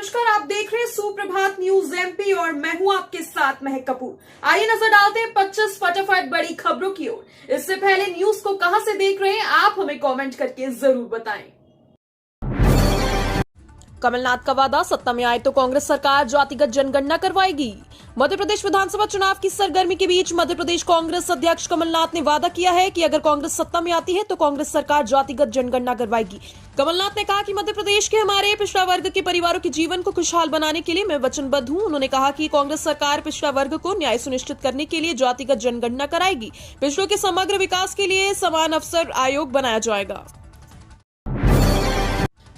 नमस्कार, आप देख रहे हैं सुप्रभात न्यूज एमपी और मैं हूं आपके साथ महक कपूर। आइए नजर डालते हैं 25 फटाफट बड़ी खबरों की ओर। इससे पहले न्यूज को कहां से देख रहे हैं आप हमें कमेंट करके जरूर बताएं। कमलनाथ का वादा, सत्ता में आए तो कांग्रेस सरकार जातिगत जनगणना करवाएगी। मध्य प्रदेश विधानसभा चुनाव की सरगर्मी के बीच मध्य प्रदेश कांग्रेस अध्यक्ष कमलनाथ ने वादा किया है कि अगर कांग्रेस सत्ता में आती है तो कांग्रेस सरकार जातिगत जनगणना करवाएगी। कमलनाथ ने कहा कि मध्य प्रदेश के हमारे पिछड़ा वर्ग के परिवारों के जीवन को खुशहाल बनाने के लिए मैं वचनबद्ध हूं। उन्होंने कहा कि कांग्रेस सरकार पिछड़ा वर्ग को न्याय सुनिश्चित करने के लिए जातिगत जनगणना कराएगी। पिछड़ों के समग्र विकास के लिए समान अवसर आयोग बनाया जाएगा।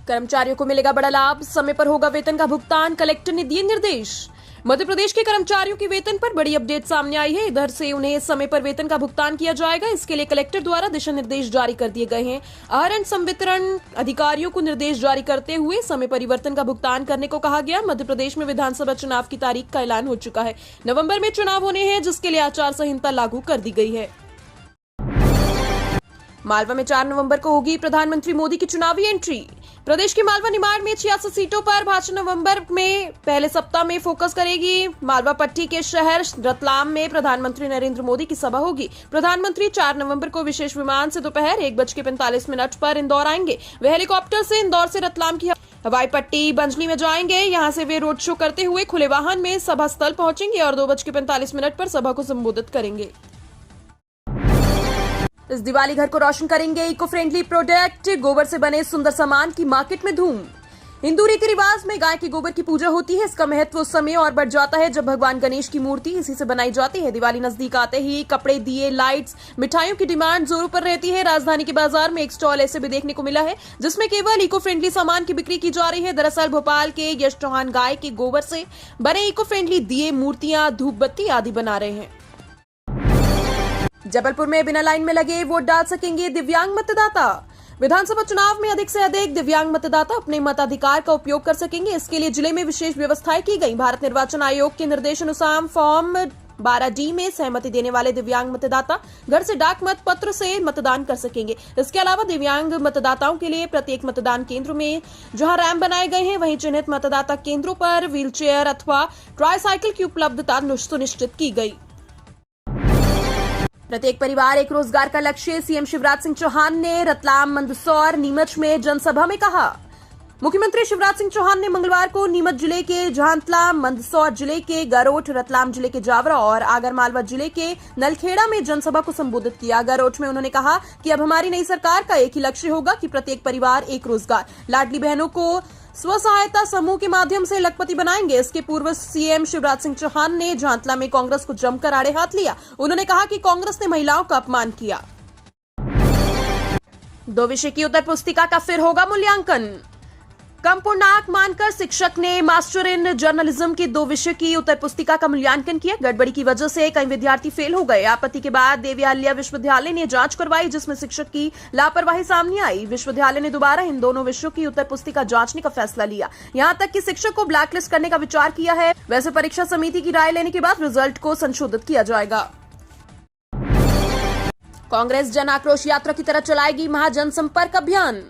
कर्मचारियों को मिलेगा बड़ा लाभ, समय पर होगा वेतन का भुगतान, कलेक्टर ने दिए निर्देश। मध्य प्रदेश के कर्मचारियों के वेतन पर बड़ी अपडेट सामने आई है। इधर से उन्हें समय पर वेतन का भुगतान किया जाएगा। इसके लिए कलेक्टर द्वारा दिशा निर्देश जारी कर दिए गए हैं। आहरण संवितरण अधिकारियों को निर्देश जारी करते हुए समय परिवर्तन का भुगतान करने को कहा गया। मध्य प्रदेश में विधानसभा चुनाव की तारीख का ऐलान हो चुका है। नवंबर में चुनाव होने हैं, जिसके लिए आचार संहिता लागू कर दी गई है। मालवा में 4 नवंबर को होगी प्रधानमंत्री मोदी की चुनावी एंट्री। प्रदेश की मालवा निमाड़ में 86 सीटों पर भाजपा नवंबर में पहले सप्ताह में फोकस करेगी। मालवा पट्टी के शहर रतलाम में प्रधानमंत्री नरेंद्र मोदी की सभा होगी। प्रधानमंत्री 4 नवंबर को विशेष विमान से दोपहर 1:45 पर इंदौर आएंगे। वे हेलीकॉप्टर से इंदौर से रतलाम की हवाई पट्टी बंजनी में जाएंगे। यहां से वे रोड शो करते हुए खुले वाहन में सभा स्थल पहुंचेंगे और 2:45 पर सभा को संबोधित करेंगे। इस दिवाली घर को रोशन करेंगे इको फ्रेंडली प्रोडक्ट। गोबर से बने सुंदर सामान की मार्केट में धूम। हिंदू रीति रिवाज में गाय के गोबर की पूजा होती है। इसका महत्व उस समय और बढ़ जाता है जब भगवान गणेश की मूर्ति इसी से बनाई जाती है। दिवाली नजदीक आते ही कपड़े, दिए, लाइट्स, मिठाइयों की डिमांड जोरों पर रहती है। राजधानी के बाजार में एक स्टॉल ऐसे भी देखने को मिला है जिसमें केवल इको फ्रेंडली सामान की बिक्री की जा रही है। दरअसल भोपाल के यश चौहान गाय के गोबर से बने इको फ्रेंडली दिए, मूर्तियां, धूप बत्ती आदि बना रहे हैं। जबलपुर में बिना लाइन में लगे वोट डाल सकेंगे दिव्यांग मतदाता। विधानसभा चुनाव में अधिक से अधिक दिव्यांग मतदाता अपने मताधिकार का उपयोग कर सकेंगे। इसके लिए जिले में विशेष व्यवस्थाएं की गई। भारत निर्वाचन आयोग के निर्देशानुसार फॉर्म 12D में सहमति देने वाले दिव्यांग मतदाता घर से डाक मत पत्र से मतदान कर सकेंगे। इसके अलावा दिव्यांग मतदाताओं के लिए प्रत्येक मतदान केंद्र में जहां रैंप बनाए गए हैं, वहीं चिन्हित मतदाता केंद्रों पर व्हीलचेयर अथवा ट्राईसाइकिल की उपलब्धता सुनिश्चित की गई। प्रत्येक परिवार एक रोजगार का लक्ष्य, सीएम शिवराज सिंह चौहान ने रतलाम, मंदसौर, नीमच में जनसभा में कहा। मुख्यमंत्री शिवराज सिंह चौहान ने मंगलवार को नीमच जिले के जहांतला, मंदसौर जिले के गरोठ, रतलाम जिले के जावरा और आगरमालवा जिले के नलखेड़ा में जनसभा को संबोधित किया। गरोठ में उन्होंने कहा कि अब हमारी नई सरकार का एक ही लक्ष्य होगा कि प्रत्येक परिवार एक रोजगार। लाडली बहनों को स्व सहायता समूह के माध्यम से लखपति बनाएंगे। इसके पूर्व सीएम शिवराज सिंह चौहान ने जहांतला में कांग्रेस को जमकर आड़े हाथ लिया। उन्होंने कहा कि कांग्रेस ने महिलाओं का अपमान किया। 2 विषय की उत्तर पुस्तिका का फिर होगा मूल्यांकन। कम पूर्णांक मानकर शिक्षक ने मास्टर इन जर्नलिज्म की 2 विषय की उत्तर पुस्तिका का मूल्यांकन किया। गड़बड़ी की वजह से कई विद्यार्थी फेल हो गए। आपत्ति के बाद देवी अहिल्या विश्वविद्यालय ने जांच करवाई, जिसमें शिक्षक की लापरवाही सामने आई। विश्वविद्यालय ने दोबारा इन दोनों विषयों की उत्तर पुस्तिका जांचने का फैसला लिया। यहां तक कि शिक्षक को ब्लैकलिस्ट करने का विचार किया है। वैसे परीक्षा समिति की राय लेने के बाद रिजल्ट को संशोधित किया जाएगा। कांग्रेस जन आक्रोश यात्रा की तरह चलाएगी महाजनसंपर्क अभियान।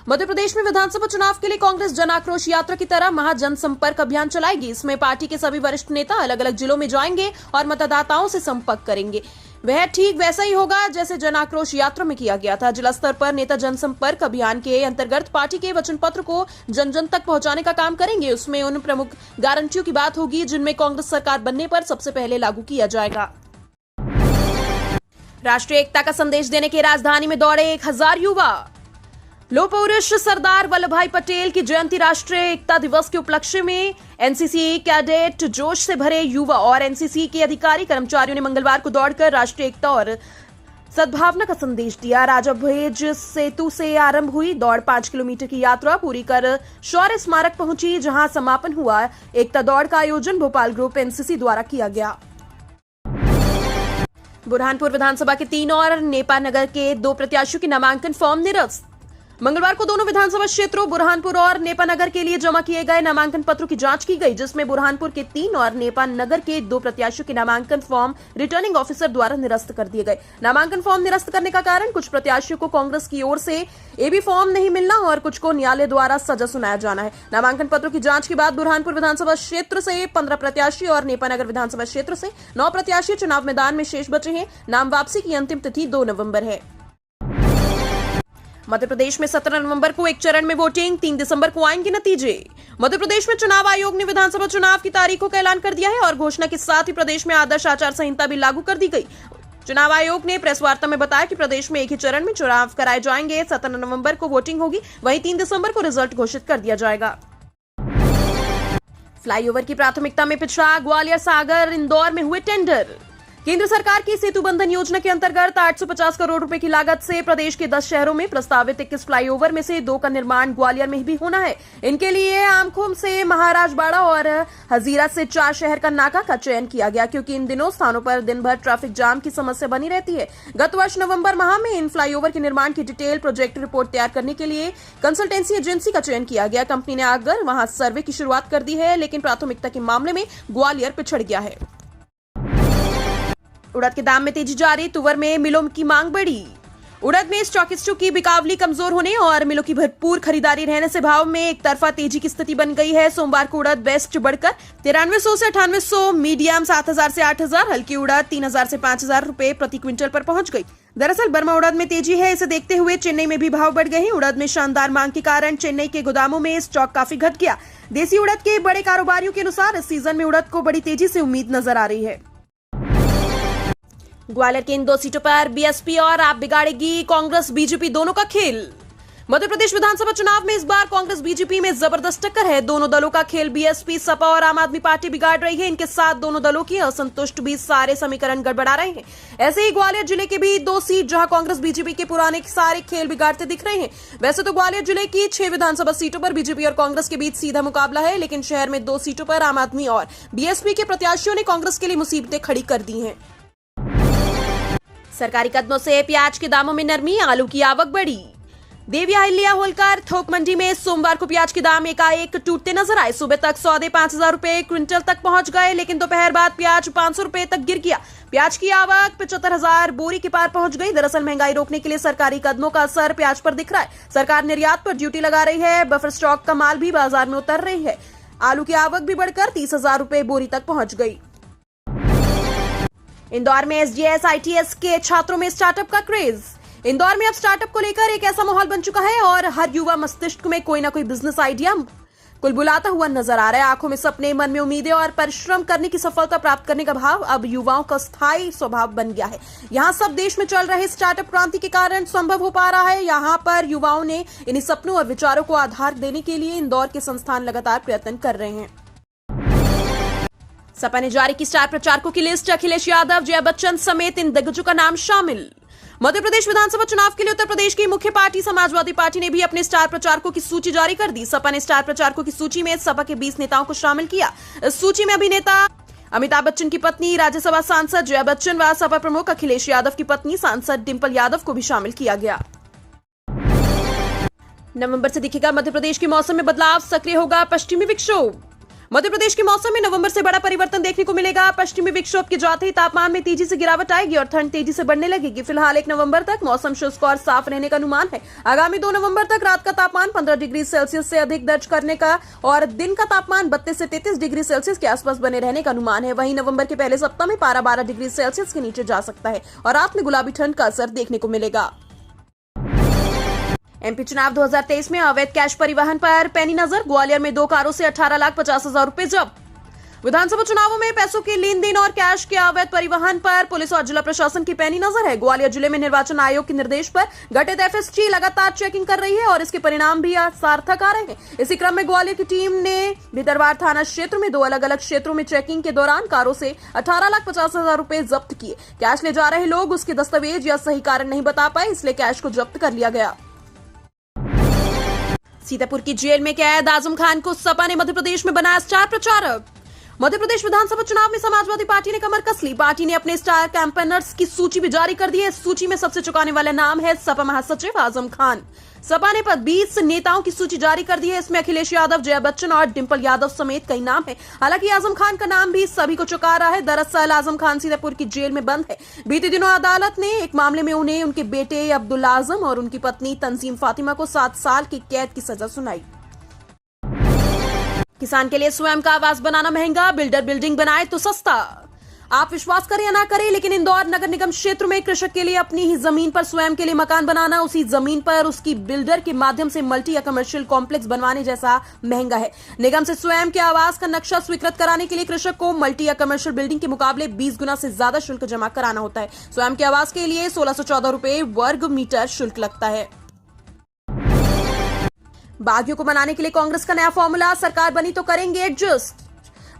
मध्य प्रदेश में विधानसभा चुनाव के लिए कांग्रेस जन आक्रोश यात्रा की तरह महाजनसंपर्क अभियान चलाएगी। इसमें पार्टी के सभी वरिष्ठ नेता अलग अलग जिलों में जाएंगे और मतदाताओं से संपर्क करेंगे। वह ठीक वैसा ही होगा जैसे जन आक्रोश यात्रा में किया गया था। जिला स्तर पर नेता जनसंपर्क अभियान के अंतर्गत पार्टी के वचन पत्र को जन जन तक पहुंचाने का काम करेंगे। उसमें उन प्रमुख गारंटियों की बात होगी जिनमें कांग्रेस सरकार बनने पर सबसे पहले लागू किया जाएगा। राष्ट्रीय एकता का संदेश देने के राजधानी में दौड़े 1000 युवा। लौह पुरुष सरदार वल्लभ भाई पटेल की जयंती राष्ट्रीय एकता दिवस के उपलक्ष्य में एनसीसी कैडेट, जोश से भरे युवा और एनसीसी के अधिकारी कर्मचारियों ने मंगलवार को दौड़कर राष्ट्रीय एकता और सद्भावना का संदेश दिया। राजा भोज सेतु से आरंभ हुई दौड़ 5 किलोमीटर की यात्रा पूरी कर शौर्य स्मारक पहुंची, जहां समापन हुआ। एकता दौड़ का आयोजन भोपाल ग्रुप एनसीसी द्वारा किया गया। बुरहानपुर विधानसभा के 3 और नेपा नगर के 2 प्रत्याशियों के नामांकन फॉर्म निरस्त। मंगलवार को दोनों विधानसभा क्षेत्रों बुरहानपुर और नेपानगर के लिए जमा किए गए नामांकन पत्रों की जांच की गई, जिसमें बुरहानपुर के 3 और नेपानगर के 2 प्रत्याशियों के नामांकन फॉर्म रिटर्निंग ऑफिसर द्वारा निरस्त कर दिए गए। नामांकन फॉर्म निरस्त करने का कारण कुछ प्रत्याशियों को कांग्रेस की ओर से एबी फॉर्म नहीं मिलना और कुछ को न्यायालय द्वारा सजा सुनाया जाना है। नामांकन पत्रों की जांच के बाद बुरहानपुर विधानसभा क्षेत्र से 15 प्रत्याशी और नेपानगर विधानसभा क्षेत्र से 9 प्रत्याशी चुनाव मैदान में शेष बचे हैं। नाम वापसी की अंतिम तिथि 2 नवंबर है। मध्य प्रदेश में 17 नवंबर को एक चरण में वोटिंग, 3 दिसंबर को आएंगे नतीजे। मध्य प्रदेश में चुनाव आयोग ने विधानसभा चुनाव की तारीखों का ऐलान कर दिया है और घोषणा के साथ ही प्रदेश में आदर्श आचार संहिता भी लागू कर दी गई। चुनाव आयोग ने प्रेस वार्ता में बताया कि प्रदेश में एक ही चरण में चुनाव कराए जाएंगे। 17 नवंबर को वोटिंग होगी, वहीं 3 दिसंबर को रिजल्ट घोषित कर दिया जाएगा। फ्लाईओवर की प्राथमिकता में पिछड़ा, ग्वालियर, सागर, इंदौर में हुए टेंडर। केंद्र सरकार की सेतु बंधन योजना के अंतर्गत 850 करोड़ रुपए की लागत से प्रदेश के 10 शहरों में प्रस्तावित 21 फ्लाईओवर में से 2 का निर्माण ग्वालियर में भी होना है। इनके लिए आमखुम से महाराजबाड़ा और हजीरा से 4 शहर का नाका का चयन किया गया, क्योंकि इन दिनों स्थानों पर दिन भर ट्रैफिक जाम की समस्या बनी रहती है। गत वर्ष नवंबर माह में इन फ्लाईओवर के निर्माण की डिटेल प्रोजेक्ट रिपोर्ट तैयार करने के लिए कंसल्टेंसी एजेंसी का चयन किया गया। कंपनी ने आकर वहां सर्वे की शुरुआत कर दी है, लेकिन प्राथमिकता के मामले में ग्वालियर पिछड़ गया है। उड़द के दाम में तेजी जारी, तुवर में मिलों की मांग बढ़ी। उड़द में स्टॉकिस्टों की बिकावली कमजोर होने और मिलों की भरपूर खरीदारी रहने से भाव में एक तरफा तेजी की स्थिति बन गई है। सोमवार को उड़द बेस्ट बढ़कर 9300 से 9800, मीडियम 7000 से 8000, हल्की उड़द 3000 से 5000 रुपए प्रति क्विंटल पर पहुंच गई। दरअसल बर्मा उड़द में तेजी है, इसे देखते हुए चेन्नई में भी भाव बढ़ गए हैं। उड़द में शानदार मांग के कारण चेन्नई के गोदामों में स्टॉक काफी घट गया। देसी उड़द के बड़े कारोबारियों के अनुसार इस सीजन में उड़द को बड़ी तेजी से उम्मीद नजर आ रही है। ग्वालियर के इन 2 सीटों पर बीएसपी और आप बिगाड़ेगी कांग्रेस बीजेपी दोनों का खेल। मध्य प्रदेश विधानसभा चुनाव में इस बार कांग्रेस बीजेपी में जबरदस्त टक्कर है। दोनों दलों का खेल बीएसपी, सपा और आम आदमी पार्टी बिगाड़ रही है। इनके साथ दोनों दलों की असंतुष्ट भी सारे समीकरण गड़बड़ा रहे हैं। ऐसे ही ग्वालियर जिले के भी 2 सीट जहां कांग्रेस बीजेपी के पुराने सारे खेल बिगाड़ते दिख रहे हैं। वैसे तो ग्वालियर जिले की 6 विधानसभा सीटों पर बीजेपी और कांग्रेस के बीच सीधा मुकाबला है, लेकिन शहर में 2 सीटों पर आम आदमी और बीएसपी के प्रत्याशियों ने कांग्रेस के लिए मुसीबतें खड़ी कर दी हैं। सरकारी कदमों से प्याज के दामों में नरमी, आलू की आवक बढ़ी। देवी अहिल्या होलकर थोक मंडी में सोमवार को प्याज के दाम एकाएक टूटते नजर आए। सुबह तक सौदे 5000 रुपए क्विंटल तक पहुंच गए, लेकिन दोपहर बाद प्याज 500 रुपए तक गिर गया। प्याज की आवक 75,000 बोरी के पार पहुंच गई। दरअसल महंगाई रोकने के लिए सरकारी कदमों का असर प्याज पर दिख रहा है। सरकार निर्यात पर ड्यूटी लगा रही है, बफर स्टॉक का माल भी बाजार में उतर रही है। आलू की आवक भी बढ़कर 30,000 रुपए बोरी तक पहुंच गई। इंदौर में एसडीएस आईटीएस के छात्रों में स्टार्टअप का क्रेज। इंदौर में अब स्टार्टअप को लेकर एक ऐसा माहौल बन चुका है और हर युवा मस्तिष्क में कोई ना कोई बिजनेस आइडिया कुलबुलाता हुआ नजर आ रहा है। आंखों में सपने, मन में उम्मीदें और परिश्रम करने की सफलता प्राप्त करने का भाव अब युवाओं का स्थायी स्वभाव बन गया है। यहाँ सब देश में चल रहे स्टार्टअप क्रांति के कारण संभव हो पा रहा है। यहाँ पर युवाओं ने इन्हीं सपनों और विचारों को आधार देने के लिए इंदौर के संस्थान लगातार प्रयत्न कर रहे हैं। सपा ने जारी की स्टार प्रचारकों की लिस्ट। अखिलेश यादव, जया बच्चन समेत इन दिग्गजों का नाम शामिल। मध्य प्रदेश विधानसभा चुनाव के लिए उत्तर प्रदेश की मुख्य पार्टी समाजवादी पार्टी ने भी अपने स्टार प्रचारकों की सूची जारी कर दी। सपा ने स्टार प्रचारकों की सूची में सपा के 20 नेताओं को शामिल किया। इस सूची में अभिनेता अमिताभ बच्चन की पत्नी राज्यसभा सांसद जया बच्चन व सपा प्रमुख अखिलेश यादव की पत्नी सांसद डिंपल यादव को भी शामिल किया गया। नवंबर से दिखेगा मध्य प्रदेश के मौसम में बदलाव, सक्रिय होगा पश्चिमी विक्षोभ। मध्य प्रदेश के मौसम में नवंबर से बड़ा परिवर्तन देखने को मिलेगा। पश्चिमी विक्षोभ के जाते ही तापमान में तेजी से गिरावट आएगी और ठंड तेजी से बढ़ने लगेगी। फिलहाल 1 नवंबर तक मौसम शुष्क और साफ रहने का अनुमान है। आगामी 2 नवंबर तक रात का तापमान 15 डिग्री सेल्सियस से अधिक दर्ज करने का और दिन का तापमान 32 से 33 डिग्री सेल्सियस के आसपास बने रहने का अनुमान है। वहीं नवंबर के पहले सप्ताह में पारा 12 डिग्री सेल्सियस के नीचे जा सकता है और रात में गुलाबी ठंड का असर देखने को मिलेगा। एमपी चुनाव 2023 में अवैध कैश परिवहन पर पैनी नजर। ग्वालियर में 2 कारों से 18,50,000 रुपए जब्त। विधानसभा चुनावों में पैसों के लेन देन और कैश के अवैध परिवहन पर पुलिस और जिला प्रशासन की पैनी नजर है। ग्वालियर जिले में निर्वाचन आयोग के निर्देश पर गठित एफएसटी लगातार चेकिंग कर रही है और इसके परिणाम भी सार्थक आ रहे हैं। इसी क्रम में ग्वालियर की टीम ने भितरवार थाना क्षेत्र में 2 अलग अलग क्षेत्रों में चेकिंग के दौरान कारों से 18,50,000 रुपए जब्त किए। कैश ले जा रहे लोग उसके दस्तावेज या सही कारण नहीं बता पाए, इसलिए कैश को जब्त कर लिया गया। सीतापुर की जेल में कैद आजम खान को सपा ने मध्य प्रदेश में बनाया स्टार प्रचारक। मध्य प्रदेश विधानसभा चुनाव में समाजवादी पार्टी ने कमर कस ली। पार्टी ने अपने स्टार कैंपेनर्स की सूची भी जारी कर दी है। इस सूची में सबसे चौंकाने वाला नाम है सपा महासचिव आजम खान। सपा ने 20 नेताओं की सूची जारी कर दी है। इसमें अखिलेश यादव, जया बच्चन और डिंपल यादव समेत कई नाम हैं। हालांकि आजम खान का नाम भी सभी को चौंका रहा है। दरअसल आजम खान सीतापुर की जेल में बंद है। बीते दिनों अदालत ने एक मामले में उन्हें, उनके बेटे अब्दुल आजम और उनकी पत्नी तंजीम फातिमा को 7 साल की कैद की सजा सुनाई। किसान के लिए स्वयं का आवास बनाना महंगा, बिल्डर बिल्डिंग बनाए तो सस्ता। आप विश्वास करें या ना करें, लेकिन इंदौर नगर निगम क्षेत्र में कृषक के लिए अपनी ही जमीन पर स्वयं के लिए मकान बनाना उसी जमीन पर उसकी बिल्डर के माध्यम से मल्टी या कमर्शियल कॉम्प्लेक्स बनवाने जैसा महंगा है। निगम से स्वयं के आवास का नक्शा स्वीकृत कराने के लिए कृषक को मल्टी या कमर्शियल बिल्डिंग के मुकाबले 20 गुना से ज्यादा शुल्क जमा कराना होता है। स्वयं के आवास के लिए 1614 रुपए वर्ग मीटर शुल्क लगता है। बागियों को बनाने के लिए कांग्रेस का नया फॉर्मूला, सरकार बनी तो करेंगे एडजस्ट।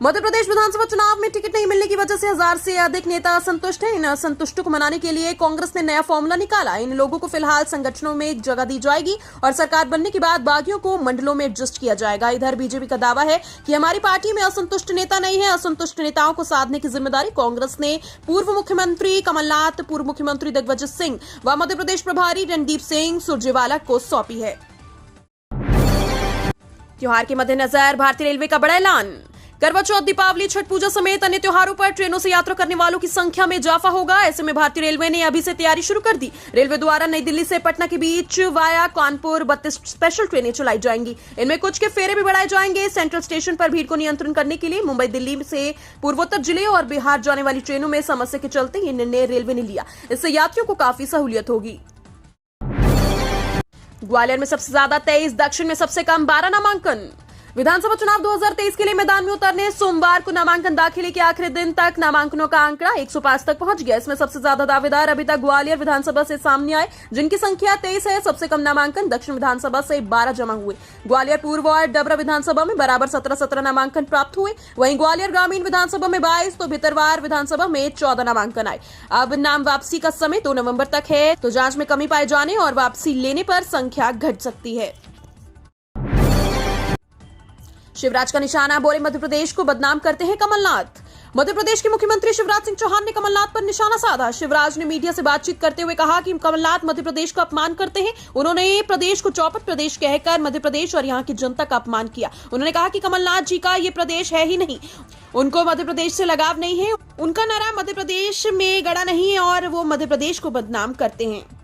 मध्य प्रदेश विधानसभा चुनाव में टिकट नहीं मिलने की वजह से 1000 से अधिक नेता असंतुष्ट हैं। इन असंतुष्टों को मनाने के लिए कांग्रेस ने नया फॉर्मूला निकाला। इन लोगों को फिलहाल संगठनों में जगह दी जाएगी और सरकार बनने के बाद बागियों को मंडलों में एडजस्ट किया जाएगा। इधर बीजेपी का दावा है कि हमारी पार्टी में असंतुष्ट नेता नहीं है। असंतुष्ट नेताओं को साधने की जिम्मेदारी कांग्रेस ने पूर्व मुख्यमंत्री कमलनाथ, पूर्व मुख्यमंत्री दिग्विजय सिंह व मध्य प्रदेश प्रभारी रणदीप सिंह सुरजेवाला को सौंपी है। त्योहार के मद्देनजर भारतीय रेलवे का बड़ा ऐलान। करवा चौथ, दीपावली, छठ पूजा समेत अन्य त्योहारों पर ट्रेनों से यात्रा करने वालों की संख्या में इजाफा होगा। ऐसे में भारतीय रेलवे ने अभी से तैयारी शुरू कर दी। रेलवे द्वारा नई दिल्ली से पटना के बीच वाया कानपुर 32 स्पेशल ट्रेनें चलाई जाएंगी। इनमें कुछ के फेरे भी बढ़ाए जाएंगे। सेंट्रल स्टेशन पर भीड़ को नियंत्रण करने के लिए मुंबई, दिल्ली से पूर्वोत्तर जिले और बिहार जाने वाली ट्रेनों में समस्या के चलते ये निर्णय रेलवे ने लिया। इससे यात्रियों को काफी सहूलियत होगी। ग्वालियर में सबसे ज्यादा 23, दक्षिण में सबसे कम 12 नामांकन। विधानसभा चुनाव 2023 के लिए मैदान में उतरने सोमवार को नामांकन दाखिले के आखिरी दिन तक नामांकनों का आंकड़ा 105 तक पहुंच गया। इसमें सबसे ज्यादा दावेदार अभी तक ग्वालियर विधानसभा से सामने आए, जिनकी संख्या 23 है। सबसे कम नामांकन दक्षिण विधानसभा से 12 जमा हुए। ग्वालियर पूर्व और डबरा विधानसभा में बराबर 17 नामांकन प्राप्त हुए। वहीं ग्वालियर ग्रामीण विधानसभा में 22 तो भितरवार विधानसभा में 14 नामांकन आए। अब नाम वापसी का समय 2 नवंबर तक है, तो जांच में कमी पाए जाने और वापसी लेने पर संख्या घट सकती है। शिवराज का निशाना, बोले मध्य प्रदेश को बदनाम करते हैं कमलनाथ। मध्य प्रदेश के मुख्यमंत्री शिवराज सिंह चौहान ने कमलनाथ पर निशाना साधा। शिवराज ने मीडिया से बातचीत करते हुए कहा कि कमलनाथ मध्य प्रदेश का अपमान करते हैं। उन्होंने प्रदेश को चौपट प्रदेश कहकर मध्य प्रदेश और यहाँ की जनता का अपमान किया। उन्होंने कहा कि कमलनाथ जी का ये प्रदेश है ही नहीं, उनको मध्य प्रदेश से लगाव नहीं है, उनका नारा मध्य प्रदेश में गड़ा नहीं है और वो मध्य प्रदेश को बदनाम करते हैं।